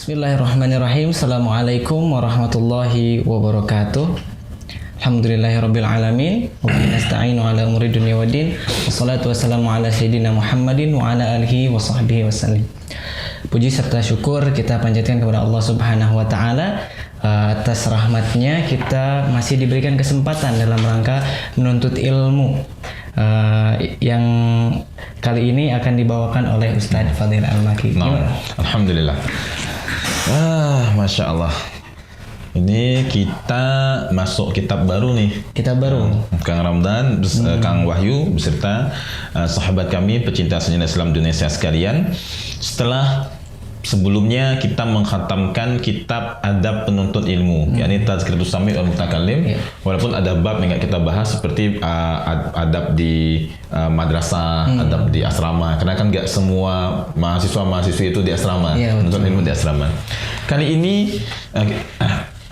Bismillahirrahmanirrahim. Assalamualaikum warahmatullahi wabarakatuh. Alhamdulillahirabbil alamin. Wa bihi nasta'inu ala umuri dunya waddin. Wassalatu wassalamu ala sayyidina Muhammadin wa ala alihi wa sahbihi wasallam. Puji serta syukur kita panjatkan kepada Allah Subhanahu wa taala atas rahmatnya kita masih diberikan kesempatan dalam rangka menuntut ilmu yang kali ini akan dibawakan oleh Ustadz Fadil Al-Maki. Alhamdulillah. Masya Allah. Ini kita masuk kitab baru nih. Kitab baru. Kang Ramdan, Kang Wahyu beserta sahabat kami pecinta sejarah Islam Indonesia sekalian. Setelah sebelumnya kita mengkhatamkan kitab Adab Penuntut Ilmu, yakni Tazkiratus Sami' wal Mutakallim. Walaupun ada bab yang kita bahas seperti adab di madrasah, adab di asrama. Karena kan nggak semua mahasiswa-mahasiswi itu di asrama, menuntut ilmu di asrama. Kali ini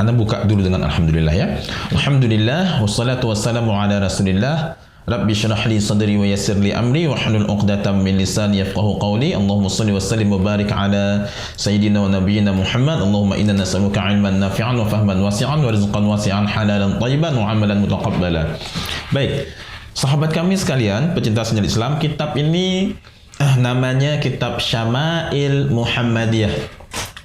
Anda buka dulu dengan Alhamdulillah ya. Alhamdulillah, wassalatu wassalamu ala Rasulillah. Rabbi syrah li sadri wa yassir li amri wa hlul 'uqdatam min lisani yafqahu qawli. Allahumma shalli wa sallim wa barik ala sayyidina wa nabiyyina Muhammad. Allahumma inna nas'aluka 'ilman nafi'an wa fahman wasi'an wa rizqan wasi'an halalan thayyiban wa 'amalan mutaqabbala. Baik, sahabat kami sekalian, pecinta sejarah Islam, kitab ini namanya Kitab Syama'il Muhammadiyah.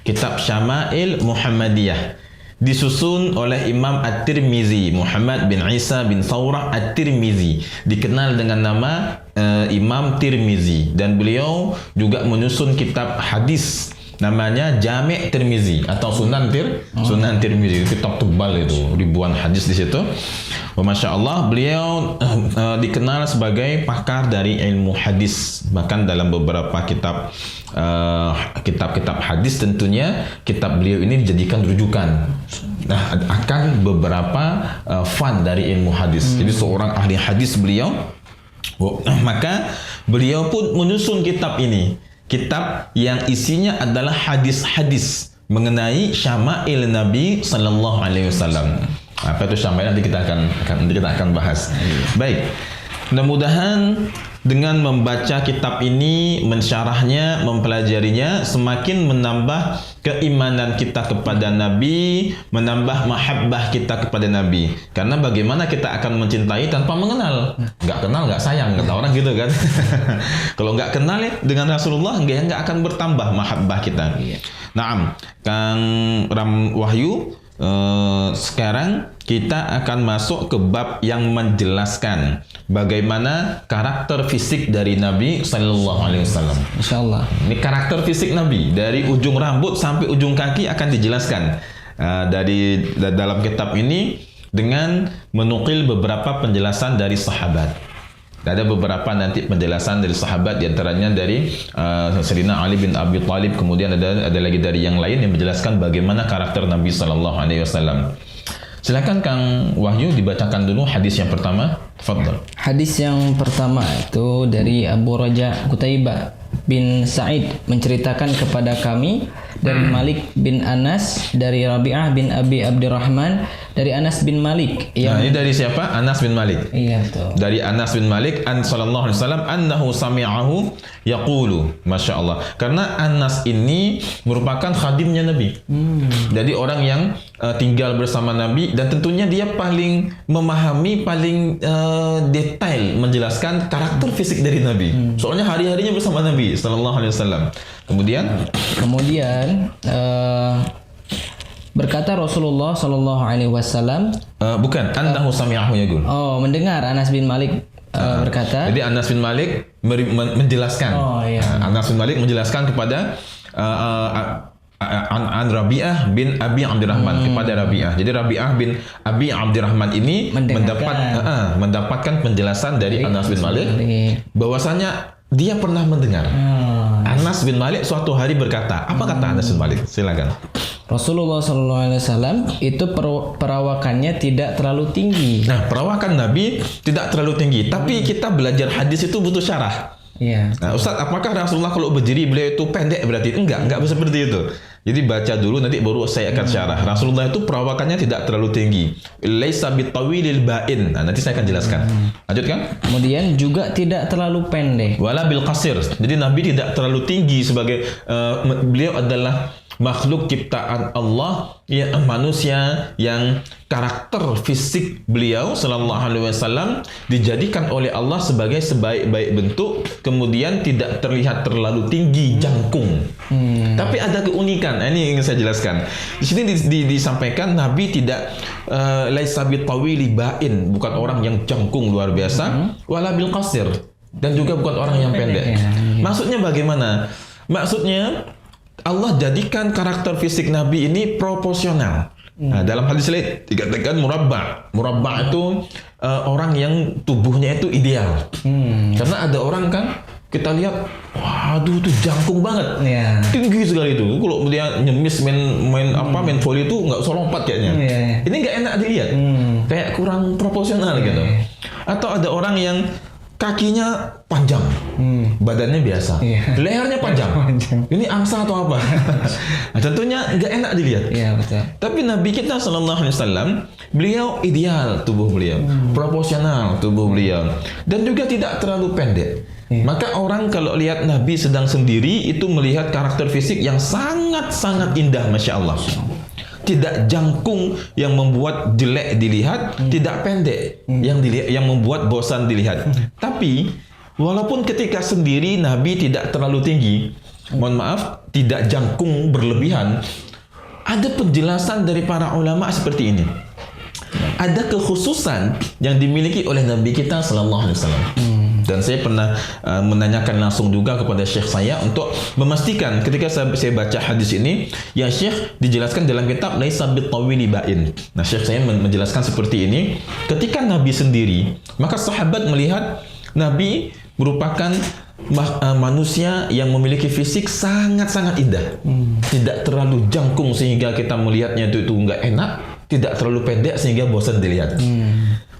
Kitab Syama'il Muhammadiyah disusun oleh Imam At-Tirmizi, Muhammad bin Isa bin Thawrah At-Tirmizi, dikenal dengan nama Imam Tirmizi, dan beliau juga menyusun kitab hadis namanya Jami' Tirmizi atau Sunan Tirmizi. Kitab tebal itu, ribuan hadis di situ. Masya Allah, beliau dikenal sebagai pakar dari ilmu hadis. Bahkan dalam beberapa kitab-kitab hadis tentunya kitab beliau ini dijadikan rujukan akan beberapa fan dari ilmu hadis. Jadi seorang ahli hadis beliau. Maka beliau pun menyusun kitab ini. Kitab yang isinya adalah hadis-hadis mengenai syama'il Nabi Sallallahu Alaihi Wasallam. Apa itu syama'il, nanti kita akan bahas. Baik, mudah-mudahan dengan membaca kitab ini, mensyarahnya, mempelajarinya, semakin menambah keimanan kita kepada Nabi, menambah mahabbah kita kepada Nabi. Karena bagaimana kita akan mencintai tanpa mengenal? Nggak kenal, nggak sayang, kata orang gitu kan. Kalau nggak kenal dengan Rasulullah, nggak akan bertambah mahabbah kita. Naam, Kang Wahyu, sekarang kita akan masuk ke bab yang menjelaskan bagaimana karakter fisik dari Nabi Sallallahu Alaihi Wasallam. Insyaallah. Ini karakter fisik Nabi dari ujung rambut sampai ujung kaki akan dijelaskan dari dalam kitab ini dengan menukil beberapa penjelasan dari sahabat. Ada beberapa nanti penjelasan dari sahabat, diantaranya dari Sayyidina Ali bin Abi Thalib, kemudian ada lagi dari yang lain yang menjelaskan bagaimana karakter Nabi Sallallahu Alaihi Wasallam. Silakan Kang Wahyu dibacakan dulu hadis yang pertama. Tafadhal. Hadis yang pertama itu dari Abu Raja Qutaibah bin Sa'id menceritakan kepada kami dari Malik bin Anas, dari Rabi'ah bin Abi Abdurrahman, dari Anas bin Malik. Nah, ini dari siapa? Anas bin Malik. Iya, betul. Dari Anas bin Malik sallallahu alaihi wasallam annahu sami'ahu yaqulu. Masya Allah. Karena Anas ini merupakan khadimnya Nabi. Jadi orang yang tinggal bersama Nabi, dan tentunya dia paling memahami, paling detail menjelaskan karakter fisik dari Nabi. Soalnya hari-harinya bersama Nabi sallallahu alaihi wasallam. Kemudian berkata Rasulullah sallallahu alaihi wasallam, bukan annahu sami'ahu yaqul. Oh, mendengar Anas bin Malik berkata. Jadi Anas bin Malik menjelaskan. Anas bin Malik menjelaskan kepada an Rabi'ah bin Abi Abdurrahman, kepada Rabi'ah. Jadi Rabi'ah bin Abi Abdurrahman ini mendapatkan penjelasan dari Anas bin Malik bahwasanya dia pernah mendengar. Anas bin Malik suatu hari berkata, apa kata Anas bin Malik? Silakan. Rasulullah SAW itu perawakannya tidak terlalu tinggi. Nah, perawakan Nabi tidak terlalu tinggi, tapi kita belajar hadis itu butuh syarah. Iya. Nah, Ustaz, apakah Rasulullah kalau berdiri beliau itu pendek berarti? Enggak seperti itu. Jadi baca dulu, nanti baru saya akan syarah. Rasulullah itu perawakannya tidak terlalu tinggi. Laisa bitawilil ba'in. Nah, nanti saya akan jelaskan. Lanjutkan. Kemudian juga tidak terlalu pendek. Wala bil qasir. Jadi Nabi tidak terlalu tinggi sebagai beliau adalah makhluk ciptaan Allah, ya, manusia yang karakter fisik beliau sallallahu alaihi wasallam dijadikan oleh Allah sebagai sebaik-baik bentuk, kemudian tidak terlihat terlalu tinggi, jangkung. Tapi ada keunikan. Ini yang ingin saya jelaskan. Di sini disampaikan Nabi tidak laisa bitawili ba'in, bukan orang yang jangkung luar biasa, wala bil qasir, dan juga bukan orang yang pendek. Maksudnya bagaimana? Maksudnya Allah jadikan karakter fisik Nabi ini proporsional. Nah, dalam hadis lain dikatakan murabba. Murabba itu orang yang tubuhnya itu ideal. Karena ada orang kan kita lihat, waduh itu jangkung banget, tinggi sekali itu. Kalau dia nyemis main volley itu nggak usah lompat kayaknya. Ini nggak enak dilihat, kayak kurang proporsional gitu. Atau ada orang yang kakinya panjang, badannya biasa, lehernya panjang. Ini angsa atau apa? Nah, tentunya nggak enak dilihat. Betul. Tapi Nabi kita sallallahu alaihi wasallam, beliau ideal tubuh beliau, proporsional tubuh beliau, dan juga tidak terlalu pendek. Maka orang kalau lihat Nabi sedang sendiri itu melihat karakter fisik yang sangat-sangat indah, masya Allah. Tidak jangkung yang membuat jelek dilihat, tidak pendek yang membuat bosan dilihat. Tapi walaupun ketika sendiri Nabi tidak terlalu tinggi, mohon maaf, tidak jangkung berlebihan, ada penjelasan dari para ulama seperti ini. Ada kekhususan yang dimiliki oleh Nabi kita sallallahu alaihi wasallam. Dan saya pernah menanyakan langsung juga kepada Syekh saya untuk memastikan ketika saya baca hadis ini, ya Syekh dijelaskan dalam kitab laisa bitawili ba'in. Nah, Syekh saya menjelaskan seperti ini, ketika Nabi sendiri, maka sahabat melihat Nabi merupakan manusia yang memiliki fisik sangat-sangat indah. Tidak terlalu jangkung sehingga kita melihatnya itu nggak enak, tidak terlalu pendek sehingga bosan dilihat.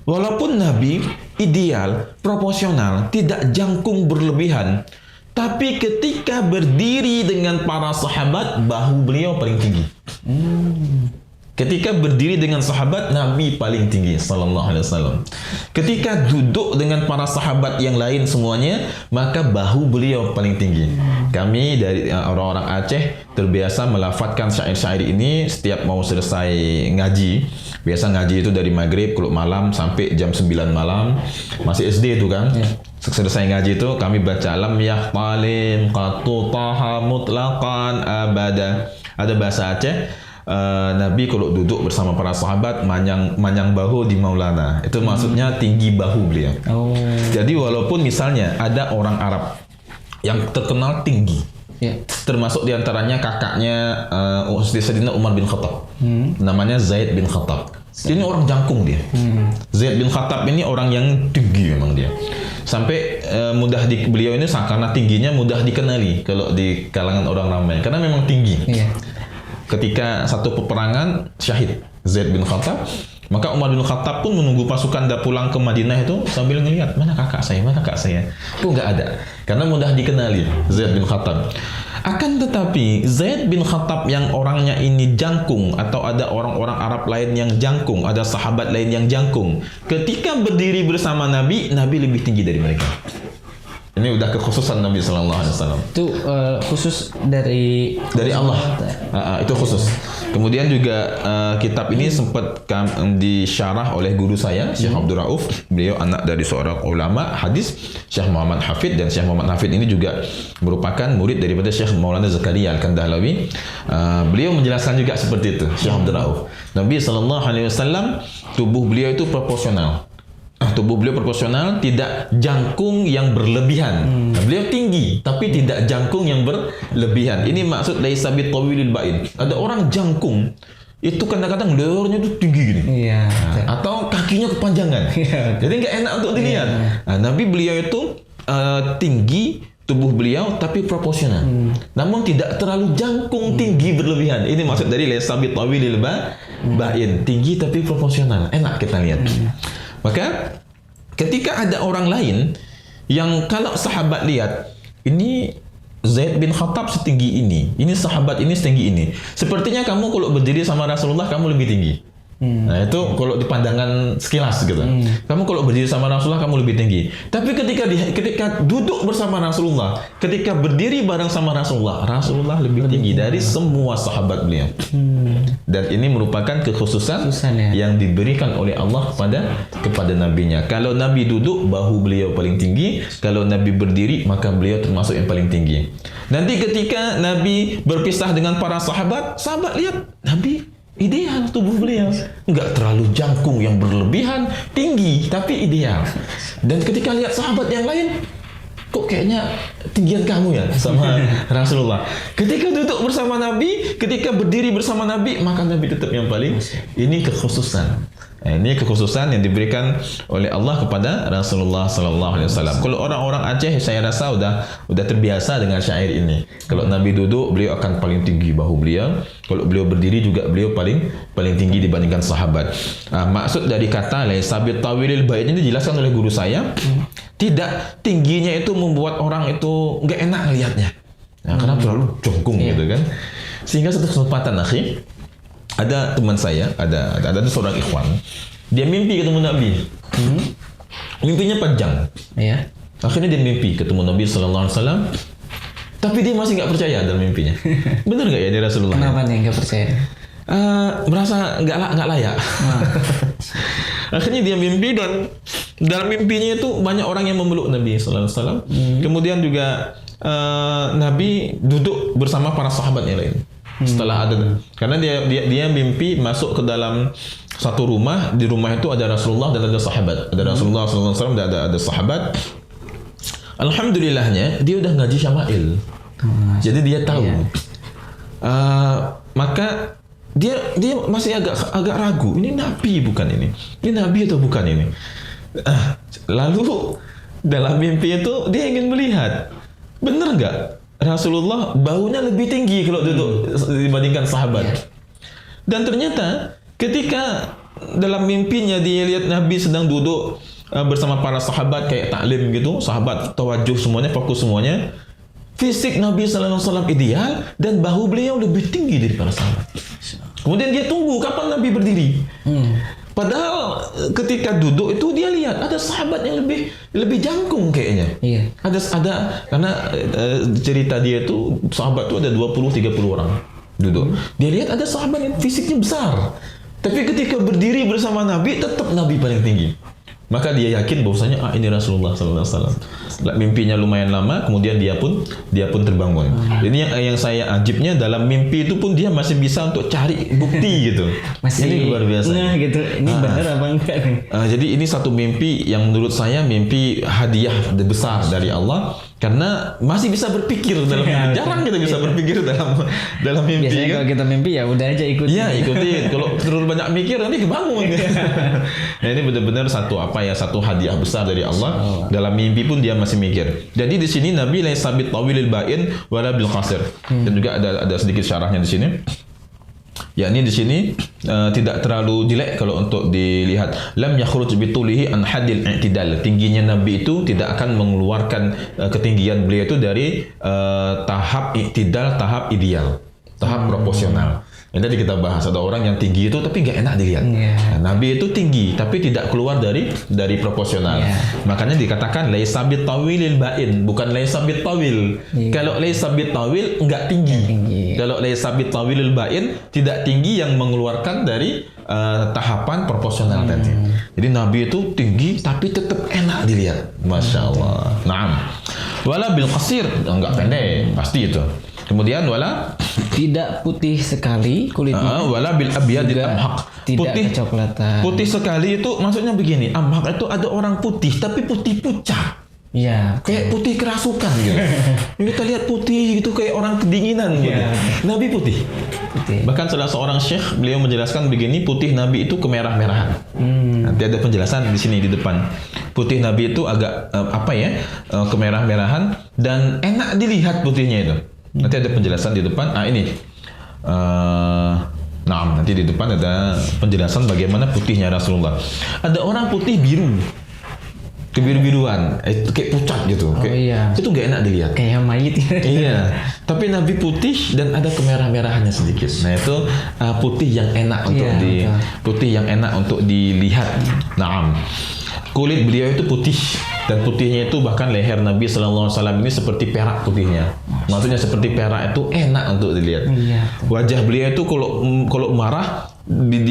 Walaupun Nabi ideal, proporsional, tidak jangkung berlebihan, tapi ketika berdiri dengan para sahabat, bahu beliau paling tinggi. Ketika berdiri dengan sahabat, Nabi paling tinggi sallallahu alaihi wasallam. Ketika duduk dengan para sahabat yang lain semuanya, maka bahu beliau paling tinggi. Kami dari orang-orang Aceh terbiasa melafadzkan syair-syair ini setiap mau selesai ngaji. Biasa ngaji itu dari maghrib kalau malam sampai jam 9 malam. Masih SD itu kan. Selesai ngaji itu kami baca lam yahtalim qatu taha mutlaqan abada. Ada bahasa Aceh. Nabi kalau duduk bersama para sahabat manyang bahu di Maulana. Itu maksudnya tinggi bahu beliau. Jadi walaupun misalnya ada orang Arab yang terkenal tinggi, termasuk diantaranya kakaknya Sayyidina Umar bin Khattab, namanya Zaid bin Khattab. Ini orang jangkung dia. Zaid bin Khattab ini orang yang tinggi memang dia. Sampai beliau ini karena tingginya mudah dikenali kalau di kalangan orang ramai, karena memang tinggi. Ketika satu peperangan syahid Zaid bin Khattab, maka Umar bin Khattab pun menunggu pasukan pulang ke Madinah itu sambil ngelihat mana kakak saya. Itu nggak ada, karena mudah dikenali Zaid bin Khattab. Akan tetapi Zaid bin Khattab yang orangnya ini jangkung, atau ada orang-orang Arab lain yang jangkung, ada sahabat lain yang jangkung, ketika berdiri bersama Nabi lebih tinggi dari mereka. Ini udah kekhususan Nabi Sallallahu Alaihi Wasallam. Itu khusus dari Allah. Itu khusus. Kemudian juga kitab ini sempat disyarah oleh guru saya, Syekh Abdul Rauf. Beliau anak dari seorang ulama hadis, Syekh Muhammad Hafid, dan Syekh Muhammad Hafid ini juga merupakan murid daripada Syekh Maulana Zakaria Al-Kandahlawi. Beliau menjelaskan juga seperti itu, Syekh Abdul Rauf. Nabi Sallallahu Alaihi Wasallam tubuh beliau itu proporsional. Tubuh beliau proporsional, tidak jangkung yang berlebihan. Beliau tinggi, tapi tidak jangkung yang berlebihan. Ini maksud laisa bitawilil ba'in. Ada orang jangkung, itu kadang-kadang lehernya itu tinggi gini. Atau kakinya kepanjangan. Jadi nggak enak untuk dilihat. Nah, Nabi beliau itu tinggi, tubuh beliau tapi proporsional. Namun tidak terlalu jangkung tinggi berlebihan. Ini maksud dari laisa bitawilil ba'in. Tinggi tapi proporsional. Enak kita lihat. Maka ketika ada orang lain yang kalau sahabat lihat, ini Zaid bin Khattab setinggi ini sahabat ini setinggi ini. Sepertinya kamu kalau berdiri sama Rasulullah kamu lebih tinggi. Nah itu kalau di pandangan sekilas gitu. Kamu kalau berdiri sama Rasulullah kamu lebih tinggi. Tapi ketika duduk bersama Rasulullah, ketika berdiri bareng sama Rasulullah lebih tinggi dari semua sahabat beliau. Dan ini merupakan kekhususan yang diberikan oleh Allah kepada nabinya. Kalau Nabi duduk, bahu beliau paling tinggi. Kalau Nabi berdiri, maka beliau termasuk yang paling tinggi. Nanti ketika Nabi berpisah dengan para sahabat lihat Nabi ideal tubuh beliau, nggak terlalu jangkung yang berlebihan, tinggi tapi ideal. Dan ketika lihat sahabat yang lain, kok kayaknya tinggian kamu ya sama Rasulullah. Ketika duduk bersama Nabi, ketika berdiri bersama Nabi, maka Nabi tetap yang paling. Ini kekhususan. Nah, ini kekhususan yang diberikan oleh Allah kepada Rasulullah Sallallahu Alaihi Wasallam. Kalau orang-orang Aceh, saya rasa udah terbiasa dengan syair ini. Kalau Nabi duduk, beliau akan paling tinggi bahu beliau. Kalau beliau berdiri juga beliau paling tinggi dibandingkan sahabat. Maksud dari kata laisabit tawilil bait ini dijelaskan oleh guru saya. Tidak tingginya itu membuat orang itu nggak enak ngelihatnya. Nah, karena terlalu jongkung gitu kan. Sehingga satu kesempatan akhi, ada teman saya, ada seorang ikhwan, dia mimpi ketemu Nabi. Mimpinya panjang. Iya. Akhirnya dia mimpi ketemu Nabi Sallallahu Alaihi Wasallam, tapi dia masih nggak percaya dalam mimpinya. Benar nggak ya dia Rasulullah? Kenapa nih nggak percaya? Merasa nggak layak. Akhirnya dia mimpi dan dalam mimpinya itu banyak orang yang memeluk Nabi Sallallahu Alaihi Wasallam. Kemudian juga Nabi duduk bersama para sahabat yang lain. Setelah karena dia mimpi masuk ke dalam satu rumah, di rumah itu ada Rasulullah dan ada sahabat. Ada Rasulullah SAW dan ada sahabat. Alhamdulillahnya dia udah ngaji syama'il. Jadi dia tahu. Maka dia masih agak ragu. Ini Nabi bukan ini? Ini Nabi atau bukan ini? Lalu dalam mimpi itu dia ingin melihat, benar nggak Rasulullah bahunya lebih tinggi kalau duduk dibandingkan sahabat. Dan ternyata ketika dalam mimpinya dia lihat Nabi sedang duduk bersama para sahabat kayak taklim gitu, sahabat tawajuh semuanya, fokus semuanya. Fisik Nabi Sallallahu Alaihi Wasallam ideal dan bahu beliau lebih tinggi dari para sahabat. Kemudian dia tunggu kapan Nabi berdiri. Padahal ketika duduk itu dia lihat ada sahabat yang lebih jangkung kayaknya. Iya. Ada karena cerita dia itu sahabat itu ada 20-30 orang duduk. Dia lihat ada sahabat yang fisiknya besar. Tapi ketika berdiri bersama Nabi tetap Nabi paling tinggi. Maka dia yakin bahwasanya ini Rasulullah Sallallahu Alaihi Wasallam. Mimpinya lumayan lama, kemudian dia pun terbangun. Jadi yang saya ajibnya dalam mimpi itu pun dia masih bisa untuk cari bukti gitu. Masih ini luar biasa. Nah gitu, ini benar apa enggak nih? Jadi ini satu mimpi yang menurut saya mimpi hadiah besar dari Allah. Karena masih bisa berpikir dalam mimpi. Jarang kita bisa berpikir dalam mimpi. Biasanya kan? kalau kita mimpi ya udah aja ikutin. Iya ikutin. Kalau terlalu banyak mikir nanti kebangun. Nah ini benar-benar satu hadiah besar dari Allah. Dalam mimpi pun dia masih mikir. Jadi di sini Nabi laisa bit tawilil ba'in wala bil qasir. Dan juga ada sedikit syarahnya di sini. Yakni di sini tidak terlalu jelek kalau untuk dilihat. Lam yakhruj bitulihi an hadil i'tidal. Tingginya Nabi itu tidak akan mengeluarkan ketinggian beliau itu dari tahap i'tidal, tahap ideal, tahap proporsional. Yang tadi kita bahas ada orang yang tinggi itu tapi nggak enak dilihat. Nah, Nabi itu tinggi tapi tidak keluar dari proporsional. Makanya dikatakan laisa bit tawilil ba'in, bukan laisa bit tawil. Kalau laisa bit tawil enggak tinggi. Kalau laisa bit tawilil ba'in tidak tinggi yang mengeluarkan dari tahapan proporsional tadi. Jadi Nabi itu tinggi tapi tetap enak dilihat. Masya Allah. Naam. Wala bil qasir, enggak pendek, pasti itu. Kemudian wala tidak putih sekali kulitnya. Wala bil abyadil amhaq. Tidak kecoklatan. Putih sekali itu maksudnya begini. Amhaq itu ada orang putih tapi putih pucat. Iya. Kayak putih kerasukan gitu. Kita lihat putih itu kayak orang kedinginan gitu. Nabi putih. Bahkan salah seorang syekh beliau menjelaskan begini, putih Nabi itu kemerah-merahan. Nanti ada penjelasan di sini di depan. Putih Nabi itu agak kemerah-merahan dan enak dilihat putihnya itu. Nanti ada penjelasan di depan. Ini. Nanti di depan ada penjelasan bagaimana putihnya Rasulullah. Ada orang putih biru. kebiru-biruan, itu kayak pucat gitu. iya. Itu nggak enak dilihat. Kayak mayit. Iya, tapi Nabi putih dan ada kemerah-merahannya sedikit. Nah itu putih yang enak untuk putih yang enak untuk dilihat. Naam. Kulit beliau itu putih dan putihnya itu bahkan leher Nabi Sallallahu Alaihi Wasallam ini seperti perak putihnya. Maksudnya seperti perak itu enak untuk dilihat. Iya. Wajah beliau itu kalau marah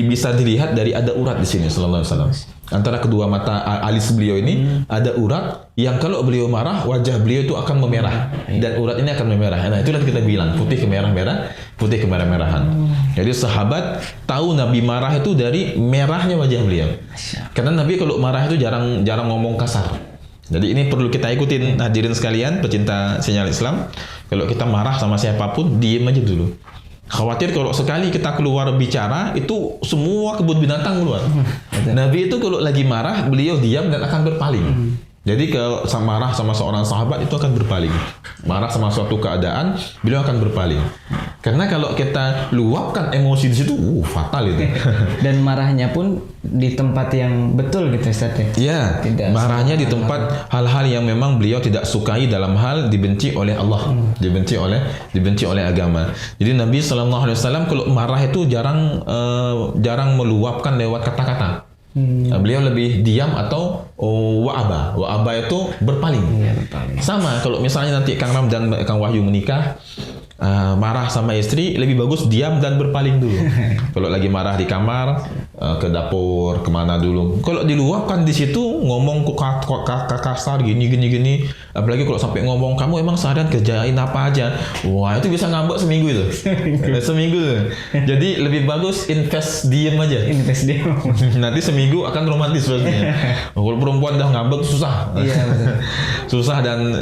bisa dilihat dari ada urat di sini Sallallahu Alaihi Wasallam. Antara kedua mata alis beliau ini ada urat yang kalau beliau marah wajah beliau itu akan memerah dan urat ini akan memerah. Nah itulah kita bilang putih kemerah-merahan. Jadi sahabat tahu Nabi marah itu dari merahnya wajah beliau. Karena Nabi kalau marah itu jarang ngomong kasar. Jadi ini perlu kita ikutin hadirin sekalian pecinta sinyal Islam. Kalau kita marah sama siapapun diem aja dulu. Khawatir kalau sekali kita keluar bicara itu semua kebun binatang keluar. Nabi itu kalau lagi marah beliau diam dan akan berpaling. Jadi kalau marah sama seorang sahabat itu akan berpaling. Marah sama suatu keadaan beliau akan berpaling. Karena kalau kita luapkan emosi di situ, fatal itu. Dan marahnya pun di tempat yang betul gitu Ustaz ya. Iya, marahnya di tempat hal-hal yang memang beliau tidak sukai dalam hal dibenci oleh Allah, dibenci oleh agama. Jadi Nabi Sallallahu Alaihi Wasallam kalau marah itu jarang meluapkan lewat kata-kata. Beliau lebih diam atau wa'aba. Wa'aba itu berpaling. Sama kalau misalnya nanti Kang Ram dan Kang Wahyu menikah, marah sama istri lebih bagus diam dan berpaling dulu. Kalau lagi marah di kamar, ke dapur kemana dulu. Kalau diluapkan di situ ngomong kasar gini, apalagi kalau sampai ngomong kamu emang seharian kerjain apa aja, wah itu bisa ngambek seminggu itu. Seminggu. Jadi lebih bagus invest diem aja. Nanti seminggu akan romantis pastinya. Kalau perempuan dah ngambek susah. Iya betul. Susah dan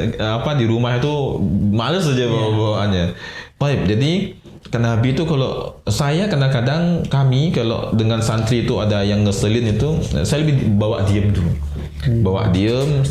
di rumah itu males aja bawaannya. Baik, jadi Nabi itu kalau saya kadang-kadang kami kalau dengan santri itu ada yang ngeselin itu saya lebih bawa diem dulu. Bawa diem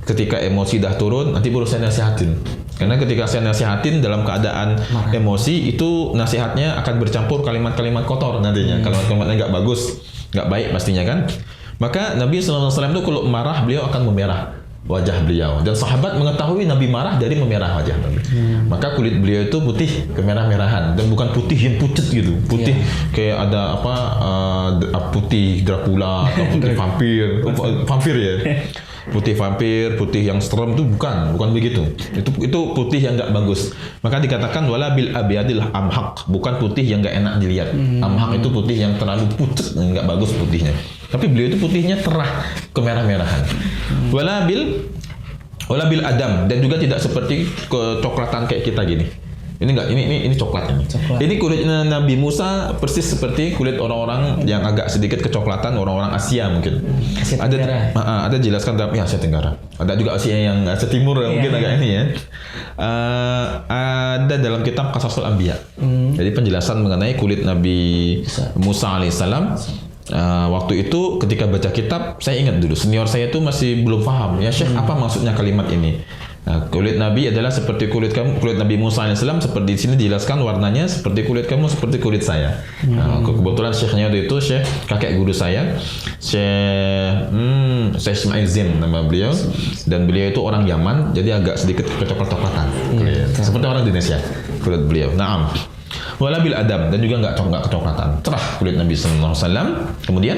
ketika emosi dah turun nanti baru saya nasihatin. Karena ketika saya nasihatin dalam keadaan emosi itu nasihatnya akan bercampur kalimat-kalimat kotor nantinya. Kalimat-kalimatnya nggak bagus, nggak baik pastinya kan. Maka Nabi SAW itu kalau marah beliau akan memerah wajah beliau dan sahabat mengetahui Nabi marah dari memerah wajah Nabi. Maka kulit beliau itu putih kemerah-merahan dan bukan putih yang pucat gitu, putih kayak ada putih Dracula atau putih vampir ya. Putih vampir, putih yang serem itu bukan begitu. Itu putih yang nggak bagus. Maka dikatakan wala bil abyadil amhaq, bukan putih yang nggak enak dilihat. Amhaq itu putih yang terlalu pucat, nggak bagus putihnya. Tapi beliau itu putihnya terah kemerah-merahan. Wala bil adam dan juga tidak seperti kecoklatan kayak kita gini. Ini enggak, ini coklat ini. Ini kulit Nabi Musa persis seperti kulit orang-orang yang agak sedikit kecoklatan, orang-orang Asia mungkin. Asia Tenggara. Ada jelaskan dalam Asia Tenggara. Ada juga Asia yang Asia Timur mungkin agak ini ya. Ada dalam kitab Qasasul Anbiya. Jadi penjelasan mengenai kulit Nabi Musa alaihissalam. Waktu itu ketika baca kitab saya ingat dulu senior saya itu masih belum paham ya Syekh apa maksudnya kalimat ini. Kulit Nabi adalah seperti kulit kamu, kulit Nabi Musa alaihissalam seperti di sini dijelaskan warnanya seperti kulit kamu, seperti kulit saya. Kebetulan Syekhnya itu Syekh kakek guru saya, Syekh Ismail Zin nama beliau, dan beliau itu orang Yaman, jadi agak sedikit kecoklat-coklatan, seperti orang Indonesia kulit beliau. Naam. Wala bil adam dan juga nggak kecoklatan, cerah kulit Nabi Sallallahu Alaihi Wasallam. Kemudian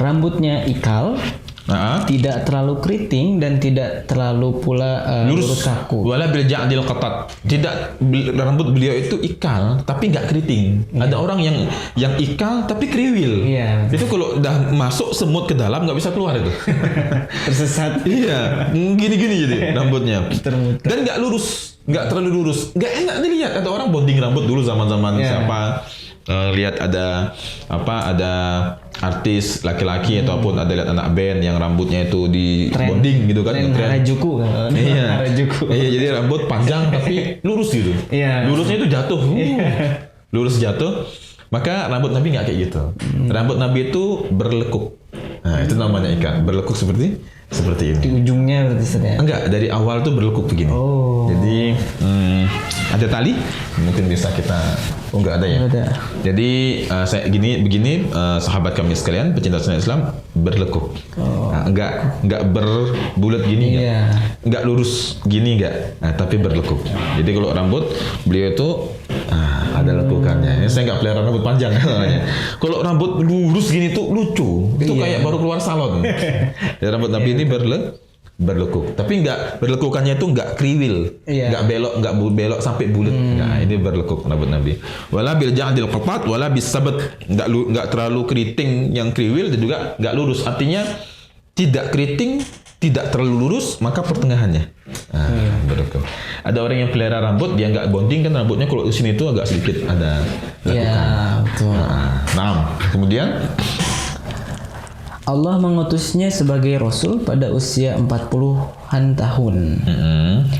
rambutnya ikal. Tidak terlalu keriting dan tidak terlalu pula lurus kaku. Wala bil ja'dil qatat. Tidak, rambut beliau itu ikal tapi nggak keriting. Ada orang yang ikal tapi kriwil. Itu kalau udah masuk semut ke dalam nggak bisa keluar itu. Tersesat. Iya, gini-gini jadi rambutnya. Dan nggak lurus, nggak terlalu lurus. Nggak enak dilihat. Ada orang bonding rambut dulu zaman-zaman siapa. Lihat ada artis laki-laki ataupun ada lihat anak band yang rambutnya itu di bonding gitu kan, Harajuku kan. Iya. Iya, jadi rambut panjang tapi lurus gitu. Lurusnya itu jatuh. Lurus jatuh. Maka rambut Nabi nggak kayak gitu. Rambut Nabi itu berlekuk. Nah, itu namanya ikat. Berlekuk seperti ini. Di ujungnya berarti saudara. Enggak, dari awal tuh berlekuk begini. Oh. Jadi ada tali, mungkin bisa kita. Oh, enggak ada ya. Ada. Jadi saya begini sahabat kami sekalian pecinta sunnah Islam berlekuk. Nah, enggak berbulat gini enggak lurus gini enggak. Nah, tapi berlekuk. Jadi kalau rambut beliau itu ada lekukannya. Saya enggak pelihara rambut panjang namanya. Kalau rambut lurus gini tuh lucu. Itu kayak baru keluar salon. Ya, rambut Nabi ini berlekuk, tapi enggak berlekukannya itu enggak kriwil, enggak belok sampai bulat. Nah, ini berlekuk rambut Nabi. Wala bil ja'dil qatat wala bis sabat, enggak terlalu keriting yang kriwil dan juga enggak lurus. Artinya tidak keriting, tidak terlalu lurus, maka pertengahannya. Berlekuk. Ada orang yang pelihara rambut dia enggak bonding kan rambutnya kalau di sini itu agak sedikit ada lekukan. Iya, betul. Nah, kemudian Allah mengutusnya sebagai Rasul pada usia 40-an tahun.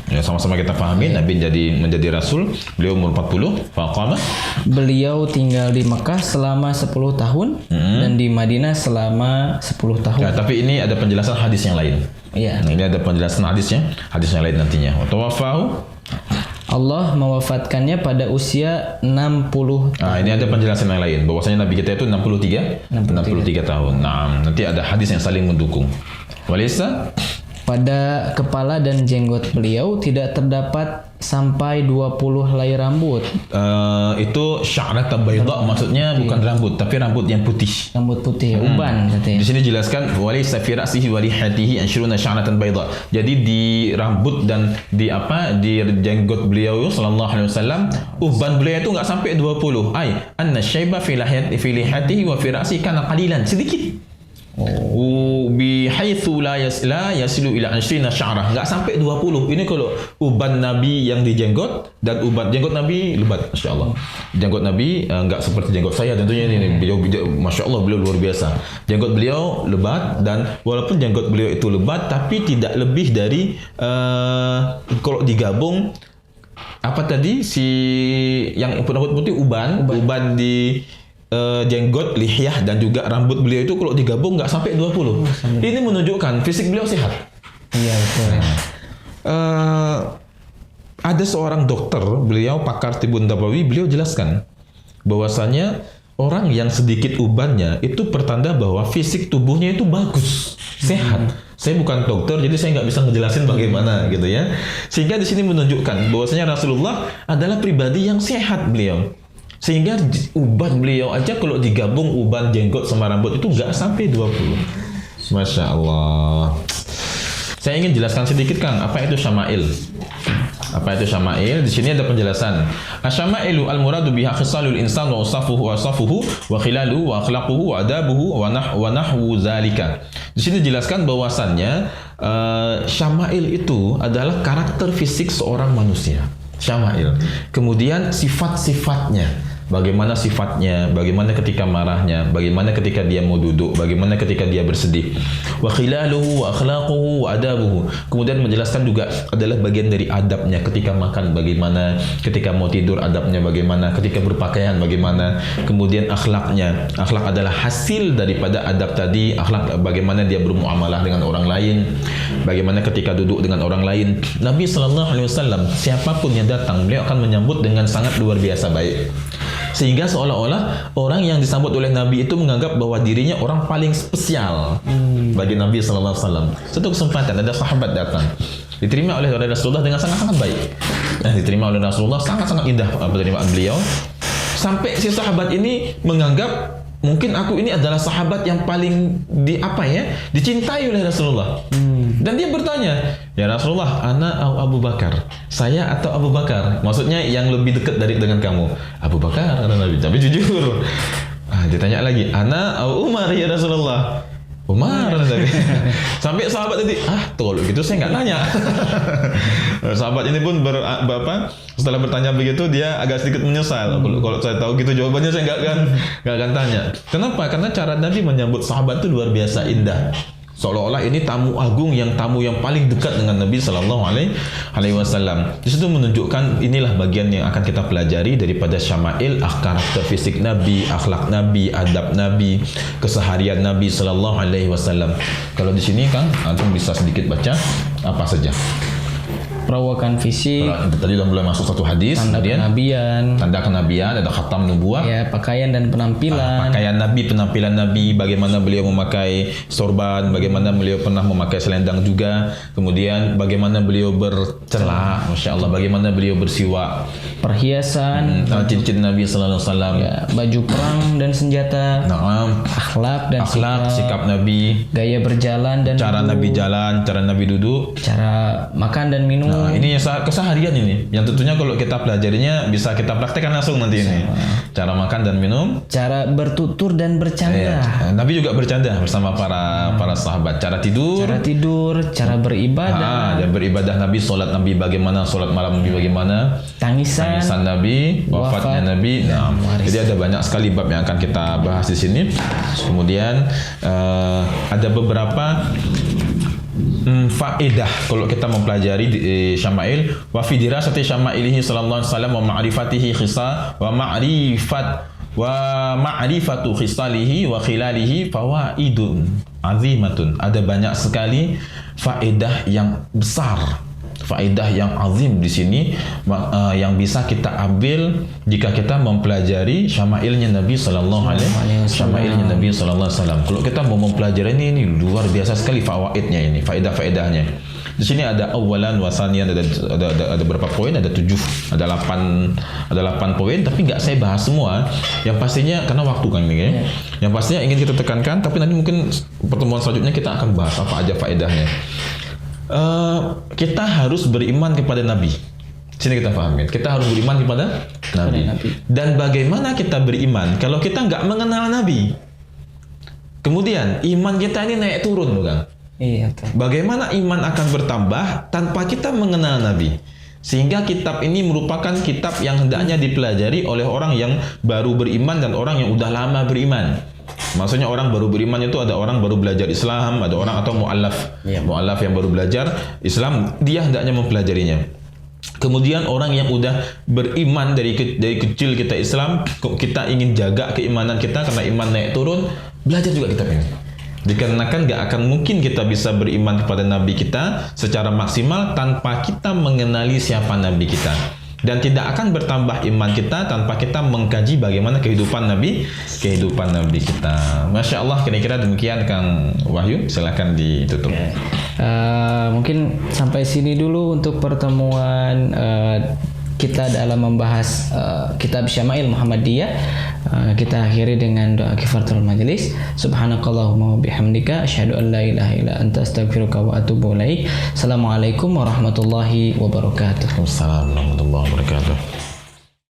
Ya, sama-sama kita pahami Nabi menjadi Rasul, beliau umur 40, faqama. Beliau tinggal di Mekah selama 10 tahun dan di Madinah selama 10 tahun. Ya, tapi ini ada penjelasan hadis yang lain. Iya. Nah, ini ada penjelasan hadis yang lain nantinya. Wa tawafahu, Allah mewafatkannya pada usia 60 tahun. ini ada penjelasan yang lain bahwasanya Nabi kita itu 63 tahun. Nah, nanti ada hadis yang saling mendukung. Walisa, pada kepala dan jenggot beliau tidak terdapat sampai 20 helai rambut. Itu sya'ratan bayda, maksudnya bukan rambut tapi rambut yang putih. Rambut putih, uban katanya. Di sini jelaskan walisa fi ra'sihi wa lihatihi anshuruna sya'ratan bayda. Jadi di rambut dan di jenggot beliau sallallahu alaihi wasallam uban beliau itu enggak sampai 20. Anna syaiba fi lihatihi wa fi ra'sihi kana qalilan, sedikit. Bihaitsu la yasilu ila 20 sya'rah, enggak sampai 20. Ini kalau uban Nabi yang di jenggot dan jenggot Nabi lebat, masyaallah. Jenggot Nabi enggak seperti jenggot saya tentunya ini. Beliau masyaallah beliau luar biasa. Jenggot beliau lebat dan walaupun jenggot beliau itu lebat tapi tidak lebih dari kalau digabung apa tadi si yang rambut putih uban di jenggot, lihyah dan juga rambut beliau itu kalau digabung nggak sampai 20. Ini menunjukkan fisik beliau sehat. Iya, betul. Ada seorang dokter, beliau pakar tibun nabawi, beliau jelaskan bahwasanya orang yang sedikit ubannya itu pertanda bahwa fisik tubuhnya itu bagus, sehat. Saya bukan dokter, jadi saya nggak bisa ngejelasin bagaimana gitu ya. Sehingga di sini menunjukkan bahwasanya Rasulullah adalah pribadi yang sehat beliau. Sehingga uban beliau aja kalau digabung uban jenggot sama rambut itu nggak sampai 20. Masya Allah. Saya ingin jelaskan sedikit Kang, apa itu syama'il? Apa itu syama'il? Di sini ada penjelasan. Asyama'ilu al-muradu biha khisalul insan wa wasafuhu wa khilaluhu wa akhlaquhu wa adabuhu wa nahwu zalika. Di sini dijelaskan bahwasannya syama'il itu adalah karakter fisik seorang manusia. Syama'il. Kemudian sifat-sifatnya. Bagaimana sifatnya, bagaimana ketika marahnya, bagaimana ketika dia mau duduk, bagaimana ketika dia bersedih. Wa khilaluhu wa akhlaquhu wa adabuhu. Kemudian menjelaskan juga adalah bagian dari adabnya ketika makan bagaimana, ketika mau tidur adabnya bagaimana, ketika berpakaian bagaimana. Kemudian akhlaknya. Akhlak adalah hasil daripada adab tadi, akhlak bagaimana dia bermuamalah dengan orang lain, bagaimana ketika duduk dengan orang lain. Nabi sallallahu alaihi wasallam siapapun yang datang, beliau akan menyambut dengan sangat luar biasa baik. Sehingga seolah-olah orang yang disambut oleh Nabi itu menganggap bahwa dirinya orang paling spesial bagi Nabi sallallahu alaihi wasallam. Satu kesempatan ada sahabat datang, diterima oleh Rasulullah dengan sangat-sangat baik. Diterima oleh Rasulullah sangat-sangat indah penerimaan beliau. Sampai si sahabat ini menganggap mungkin aku ini adalah sahabat yang paling dicintai oleh Rasulullah. Dan dia bertanya, ya Rasulullah, ana Abu Bakar, saya atau Abu Bakar? Maksudnya yang lebih dekat dengan kamu. Abu Bakar, kata Nabi. Tapi jujur. Ditanya lagi, ana au Umar ya Rasulullah? Umar, kata Nabi. Sampai sahabat tadi, kalau gitu saya nggak nanya. Sahabat ini pun setelah bertanya begitu dia agak sedikit menyesal. Kalau saya tahu gitu jawabannya saya nggak akan tanya. Kenapa? Karena cara Nabi menyambut sahabat itu luar biasa indah. Seolah-olah ini tamu agung, tamu yang paling dekat dengan Nabi Sallallahu Alaihi Wasallam. Di situ menunjukkan inilah bagian yang akan kita pelajari daripada syama'il, karakter fisik Nabi, akhlak Nabi, adab Nabi, keseharian Nabi Sallallahu Alaihi Wasallam. Kalau di sini Kang, antum bisa sedikit baca apa saja. Perawakan fisik, tadi sudah mulai masuk satu hadis, tanda kenabian, ada khatam nubuah, ya, pakaian dan penampilan, pakaian Nabi, penampilan Nabi, bagaimana beliau memakai sorban, bagaimana beliau pernah memakai selendang juga, kemudian bagaimana beliau bercela, masya Allah, bagaimana beliau bersiwak, perhiasan, cincin Nabi Sallallahu Alaihi Wasallam, ya, baju perang dan senjata, akhlak dan sikap Nabi, gaya berjalan dan cara duduk, Nabi jalan, cara Nabi duduk, cara makan dan minum. Ini keseharian ini, yang tentunya kalau kita pelajarinya bisa kita praktekkan langsung nanti ini. Cara makan dan minum, cara bertutur dan bercanda. Nabi juga bercanda bersama para sahabat. Cara tidur, cara beribadah. Dan beribadah Nabi, solat Nabi bagaimana, solat malam Nabi bagaimana, tangisan Nabi, wafatnya Nabi. Jadi ada banyak sekali bab yang akan kita bahas di sini. Kemudian ada beberapa faedah kalau kita mempelajari syama'il, wa fi dirasati syama'ilihi sallallahu alaihi wasallam wa ma'rifatihi khisa wa ma'rifatu khisalihi wa khilalihi fawaidun azimatun. Ada banyak sekali faedah yang besar, faedah yang azim di sini yang bisa kita ambil jika kita mempelajari syama'ilnya Nabi Sallallahu Alaihi Wasallam. Kalau kita mau mempelajari ini luar biasa sekali fawaidnya ini, faedah-faedahnya. Di sini ada awalan wasanian, ada berapa poin, ada 7, ada 8 poin, tapi nggak saya bahas semua. Yang pastinya karena waktu kan ini ya. Yang pastinya ingin kita tekankan, tapi nanti mungkin pertemuan selanjutnya kita akan bahas apa aja faedahnya. Kita harus beriman kepada Nabi. Sini kita pahamin. Kita harus beriman kepada Nabi. Dan bagaimana kita beriman kalau kita nggak mengenal Nabi? Kemudian iman kita ini naik turun, bukan? Iya. Bagaimana iman akan bertambah tanpa kita mengenal Nabi? Sehingga kitab ini merupakan kitab yang hendaknya dipelajari oleh orang yang baru beriman dan orang yang udah lama beriman. Maksudnya orang baru beriman itu ada orang baru belajar Islam, ada orang atau mu'allaf. Mu'allaf yang baru belajar Islam, dia hendaknya mempelajarinya. Kemudian orang yang udah beriman dari kecil kita Islam, kita ingin jaga keimanan kita karena iman naik turun, belajar juga kitab ini. Dikarenakan gak akan mungkin kita bisa beriman kepada Nabi kita secara maksimal tanpa kita mengenali siapa Nabi kita. Dan tidak akan bertambah iman kita tanpa kita mengkaji bagaimana kehidupan Nabi kita. Masya Allah, kira-kira demikian Kang Wahyu, silakan ditutup. Mungkin sampai sini dulu untuk pertemuan kita dalam membahas kitab Syama'il Muhammadiyah. Kita akhiri dengan doa kifaratul majelis. Subhanakallahumma wa bihamdika asyhadu an la ilaha illa anta astaghfiruka wa atubu ilaik. Assalamualaikum warahmatullahi wabarakatuh. Waalaikumsalam warahmatullahi wabarakatuh.